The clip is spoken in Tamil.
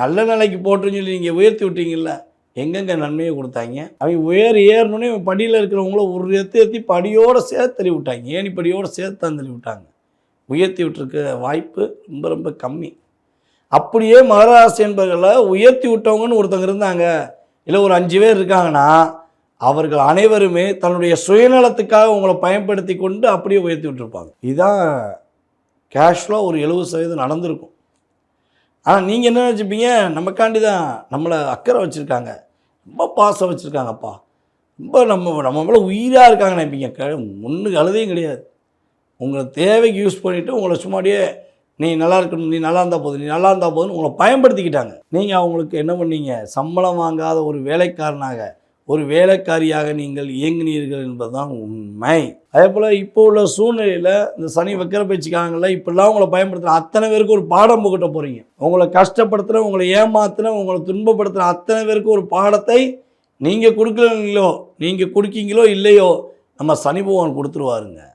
நல்ல நிலைக்கு போட்டுன்னு சொல்லி நீங்கள் உயர்த்தி விட்டீங்கல்ல, எங்கெங்கே நன்மையை கொடுத்தாங்க? அவங்க ஏறணுன்னே படியில் இருக்கிறவங்கள ஒரு ஏற்றி படியோடு சேர்த்து தள்ளி விட்டாங்க. ஏணி படியோடு சேர்த்து தான் தள்ளி விட்டாங்க. உயர்த்தி விட்டுருக்க வாய்ப்பு ரொம்ப ரொம்ப கம்மி. அப்படியே மகராசி என்பவர்களை உயர்த்தி விட்டவங்கன்னு ஒருத்தவங்க இருந்தாங்க, இல்லை ஒரு 5 பேர் இருக்காங்கன்னா, அவர்கள் அனைவருமே தன்னுடைய சுயநலத்துக்காக உங்களை பயன்படுத்தி கொண்டு அப்படியே உயர்த்தி விட்டுருப்பாங்க. இதுதான் கேஷுவலாக ஒரு 70% நடந்திருக்கும். ஆனால் நீங்கள் என்ன நினச்சிப்பீங்க, நமக்காண்டி தான் நம்மளை அக்கறை வச்சுருக்காங்க, ரொம்ப பாசம் வச்சுருக்காங்கப்பா, ரொம்ப நம்ம மேலே உயிராக இருக்காங்க நினைப்பீங்க. ஒன்றுக்கு அழுதையும் கிடையாது. உங்களை தேவைக்கு யூஸ் பண்ணிவிட்டு உங்களை சும்மாடியே நீ நல்லா இருக்கணும், நீ நல்லா இருந்தால் போதும், நீ நல்லா இருந்தால் போதுன்னு உங்களை பயன்படுத்திக்கிட்டாங்க. நீங்கள் அவங்களுக்கு என்ன பண்ணீங்க, சம்பளம் வாங்காத ஒரு வேலைக்காரனாக, ஒரு வேலைக்காரியாக நீங்கள் இயங்கினீர்கள் என்பது தான் உண்மை. அதே போல் இப்போ உள்ள சூழ்நிலையில் இந்த சனி வக்கர பேச்சுக்காங்கல்ல, இப்படிலாம் உங்களை பயன்படுத்துகிற அத்தனை பேருக்கு ஒரு பாடம் புகட்ட போகிறீங்க. உங்களை கஷ்டப்படுத்துகிற, உங்களை ஏமாத்துன, உங்களை துன்பப்படுத்துகிற அத்தனை பேருக்கு ஒரு பாடத்தை நீங்கள் கொடுக்கலீங்களோ, நீங்கள் கொடுக்கீங்களோ இல்லையோ, நம்ம சனி பகவான் கொடுத்துருவாருங்க.